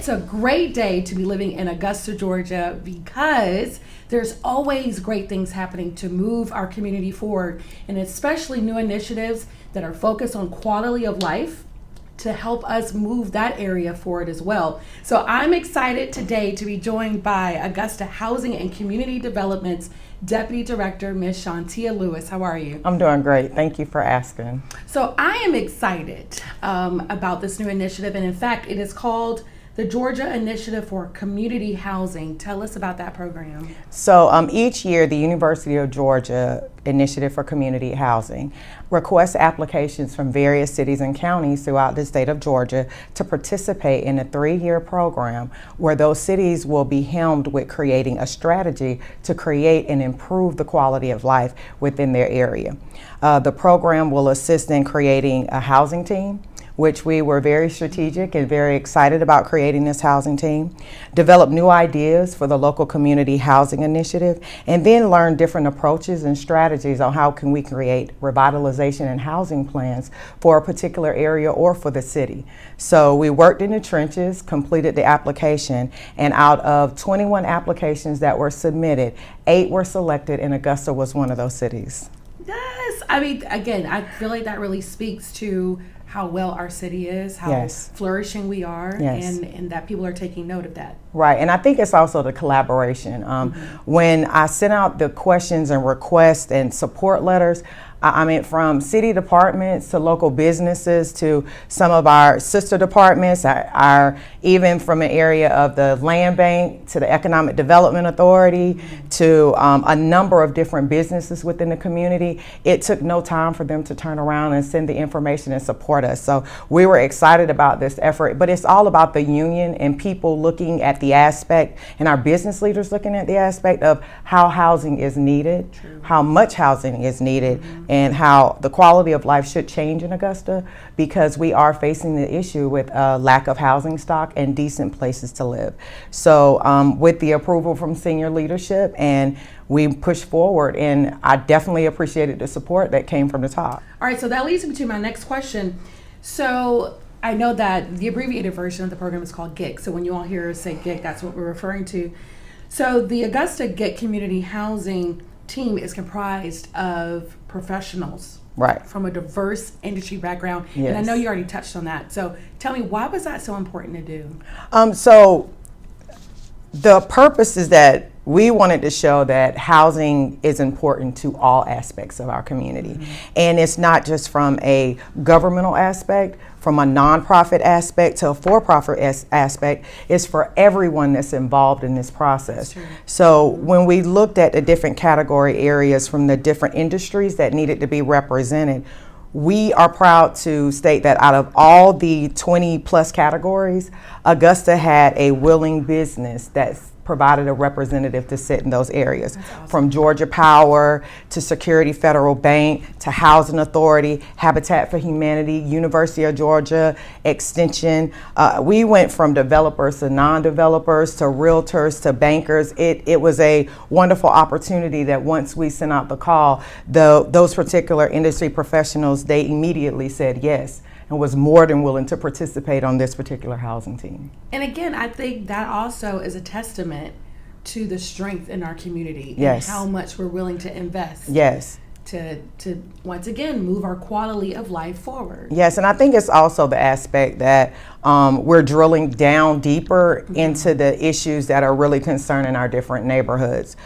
it's a great day to be living in Augusta, Georgia, because there's always great things happening to move our community forward, and especially new initiatives that are focused on quality of life to help us move that area forward as well. So I'm excited today to be joined by Augusta Housing and Community Development's Deputy Director, Ms. Shauntia Lewis. How are you? I'm doing great. Thank you for asking. So I am excited about this new initiative, and in fact, it is called the Georgia Initiative for Community Housing. Tell us about that program. So each year, the University of Georgia Initiative for Community Housing requests applications from various cities and counties throughout the state of Georgia to participate in a 3-year program where those cities will be helmed with creating a strategy to create and improve the quality of life within their area. The program will assist in creating a housing team, which we were very strategic and very excited about creating this housing team, develop new ideas for the local community housing initiative, and then learn different approaches and strategies on how can we create revitalization and housing plans for a particular area or for the city. So we worked in the trenches, completed the application, and out of 21 applications that were submitted, 8 were selected, and Augusta was one of those cities. Yes, I mean, again, I feel like that really speaks to how well our city is, how flourishing we are, and that people are taking note of that. Right, and I think it's also the collaboration. When I sent out the questions and requests and support letters, I mean, from city departments to local businesses to some of our sister departments, even from an area of the land bank to the Economic Development Authority to a number of different businesses within the community, it took no time for them to turn around and send the information and support us. So we were excited about this effort, but it's all about the union and people looking at the aspect, and our business leaders looking at the aspect of how housing is needed, how much housing is needed, and how the quality of life should change in Augusta, because we are facing the issue with a lack of housing stock and decent places to live. So with the approval from senior leadership, and we pushed forward, and I definitely appreciated the support that came from the top. All right, so that leads me to my next question. So I know that the abbreviated version of the program is called GIC. So when you all hear us say GIC, that's what we're referring to. So the Augusta GIC Community Housing team is comprised of professionals from a diverse industry background. And I know you already touched on that. So tell me, why was that so important to do? So the purpose is that we wanted to show that housing is important to all aspects of our community. And it's not just from a governmental aspect, from a nonprofit aspect to a for-profit aspect. It's for everyone that's involved in this process. So when we looked at the different category areas from the different industries that needed to be represented, we are proud to state that out of all the 20 plus categories, Augusta had a willing business that's provided a representative to sit in those areas. Awesome. From Georgia Power to Security Federal Bank to Housing Authority, Habitat for Humanity, University of Georgia, Extension. We went from developers to non-developers to realtors to bankers. It was a wonderful opportunity that once we sent out the call, those particular industry professionals, they immediately said yes, and was more than willing to participate on this particular housing team. And again, I think that also is a testament to the strength in our community and how much we're willing to invest to once again move our quality of life forward. Yes, and I think it's also the aspect that we're drilling down deeper into the issues that are really concerning our different neighborhoods.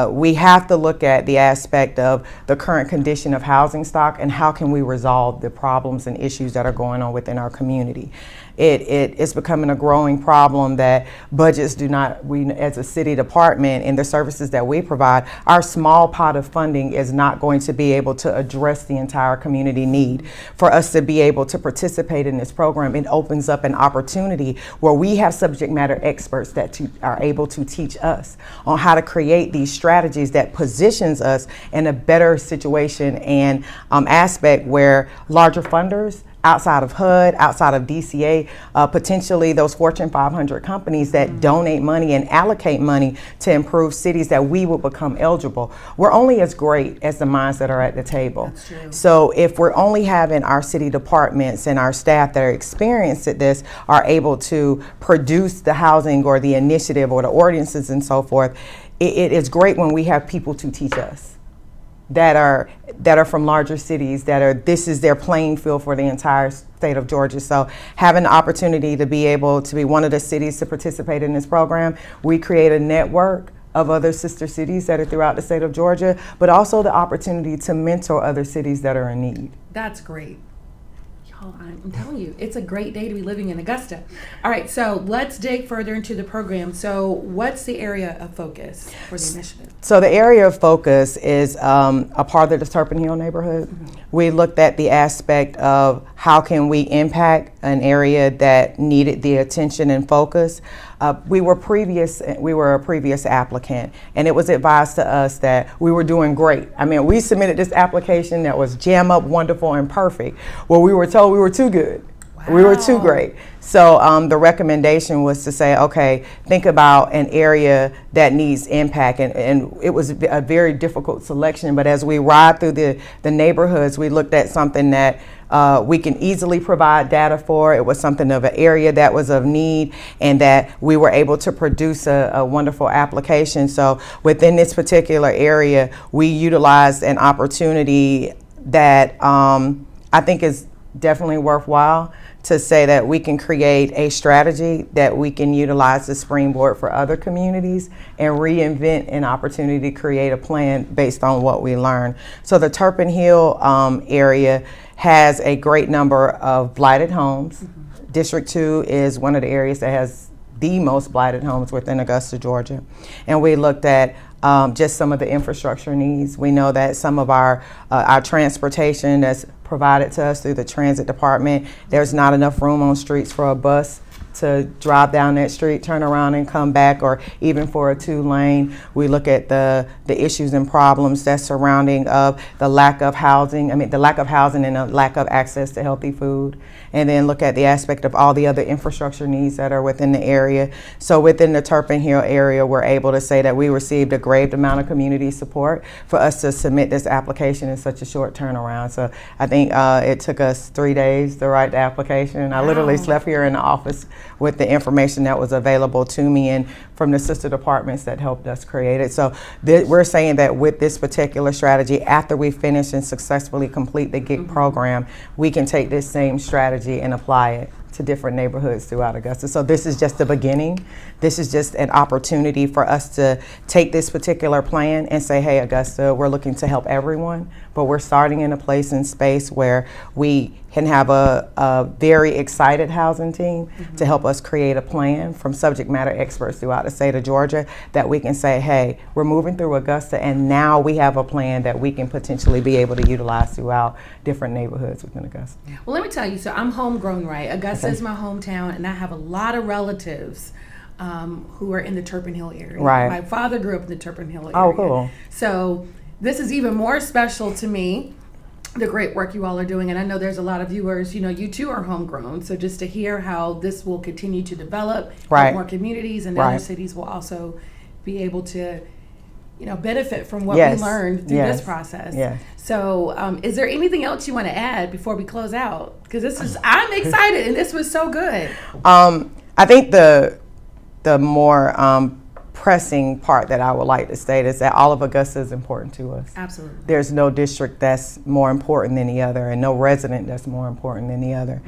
We have to look at the aspect of the current condition of housing stock and how can we resolve the problems and issues that are going on within our community. It's becoming a growing problem that budgets do not, we as a city department and the services that we provide, our small pot of funding is not going to be able to address the entire community need. For us to be able to participate in this program, it opens up an opportunity where we have subject matter experts that are able to teach us on how to create these strategies that positions us in a better situation and aspect where larger funders outside of HUD, outside of DCA, potentially those Fortune 500 companies that donate money and allocate money to improve cities that we will become eligible. We're only as great as the minds that are at the table. That's true. So if we're only having our city departments and our staff that are experienced at this are able to produce the housing or the initiative or the ordinances and so forth, it is great when we have people to teach us that are from larger cities, this is their playing field for the entire state of Georgia. So having the opportunity to be able to be one of the cities to participate in this program, we create a network of other sister cities that are throughout the state of Georgia, but also the opportunity to mentor other cities that are in need. That's great. Y'all, I'm telling you, it's a great day to be living in Augusta. All right, so let's dig further into the program. So what's the area of focus for the initiative? So the area of focus is a part of the Turpin Hill neighborhood. We looked at the aspect of how can we impact an area that needed the attention and focus. We were a previous applicant, and it was advised to us that we were doing great. I mean, we submitted this application that was jam up, wonderful, and perfect. Well, we were told we were too good. Wow. We were too great. So the recommendation was to say, okay, think about an area that needs impact. And it was a very difficult selection. But as we ride through the neighborhoods, we looked at something that we can easily provide data for. It was something of an area that was of need, and that we were able to produce a wonderful application. So within this particular area, we utilized an opportunity that I think is definitely worthwhile, to say that we can create a strategy that we can utilize the springboard for other communities and reinvent an opportunity to create a plan based on what we learn. So the Turpin Hill area has a great number of blighted homes. District 2 is one of the areas that has the most blighted homes within Augusta, Georgia. And we looked at just some of the infrastructure needs. We know that some of our transportation that's provided to us through the transit department, there's not enough room on streets for a bus to drive down that street, turn around and come back, or even for a 2-lane. We look at the issues and problems that's surrounding the lack of housing. I mean, the lack of housing and the lack of access to healthy food. And then look at the aspect of all the other infrastructure needs that are within the area. So within the Turpin Hill area, we're able to say that we received a great amount of community support for us to submit this application in such a short turnaround. So I think it took us 3 days to write the application. I literally slept here in the office with the information that was available to me and from the sister departments that helped us create it. So we're saying that with this particular strategy, after we finish and successfully complete the GIG program, we can take this same strategy and apply it to different neighborhoods throughout Augusta. So this is just the beginning. This is just an opportunity for us to take this particular plan and say, hey, Augusta, we're looking to help everyone, but we're starting in a place and space where we can have a very excited housing team to help us create a plan from subject matter experts throughout the state of Georgia that we can say, hey, we're moving through Augusta, and now we have a plan that we can potentially be able to utilize throughout different neighborhoods within Augusta. Well, let me tell you, so I'm homegrown, right? Augusta is my hometown, and I have a lot of relatives who are in the Turpin Hill area. Right. My father grew up in the Turpin Hill area. Oh, cool. So this is even more special to me, the great work you all are doing. And I know there's a lot of viewers, you too are homegrown. So just to hear how this will continue to develop, more communities, and other cities will also be able to, benefit from what we learned through this process. Yes. So is there anything else you want to add before we close out? Because I'm excited, and this was so good. I think the more pressing part that I would like to state is that all of Augusta is important to us. Absolutely. There's no district that's more important than the other, and no resident that's more important than the other.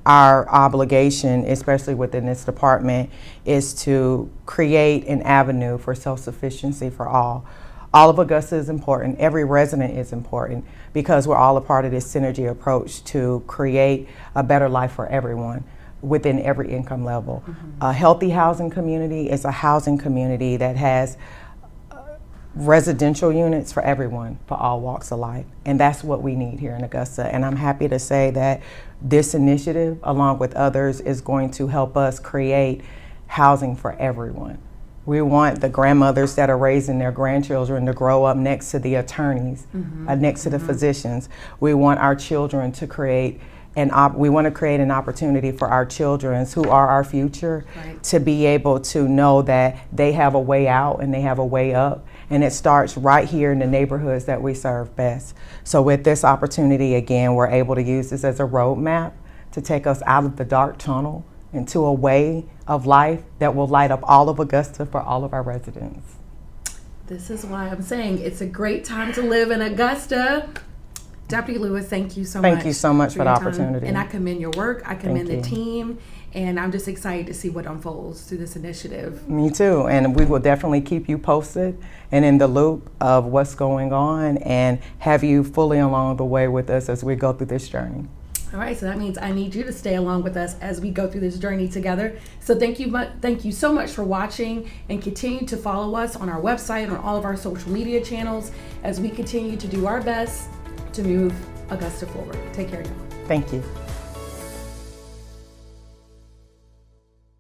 Our obligation, especially within this department, is to create an avenue for self-sufficiency for all. All of Augusta is important. Every resident is important, because we're all a part of this synergy approach to create a better life for everyone within every income level. A healthy housing community is a housing community that has residential units for everyone, for all walks of life. And that's what we need here in Augusta. And I'm happy to say that this initiative, along with others, is going to help us create housing for everyone. We want the grandmothers that are raising their grandchildren to grow up next to the attorneys, next to the physicians. We want our children to create we want to create an opportunity for our children, who are our future, Right. to be able to know that they have a way out and they have a way up. And it starts right here in the neighborhoods that we serve best. So with this opportunity, again, we're able to use this as a roadmap to take us out of the dark tunnel into a way of life that will light up all of Augusta for all of our residents. This is why I'm saying it's a great time to live in Augusta. Deputy Lewis, thank you so much. Thank you so much for the your time. opportunity. And I commend your work. I commend Thank the you. team. And I'm just excited to see what unfolds through this initiative. Me too, and we will definitely keep you posted and in the loop of what's going on and have you fully along the way with us as we go through this journey. All right, so that means I need you to stay along with us as we go through this journey together. So thank you so much for watching, and continue to follow us on our website and on all of our social media channels as we continue to do our best to move Augusta forward. Take care, y'all. Thank you.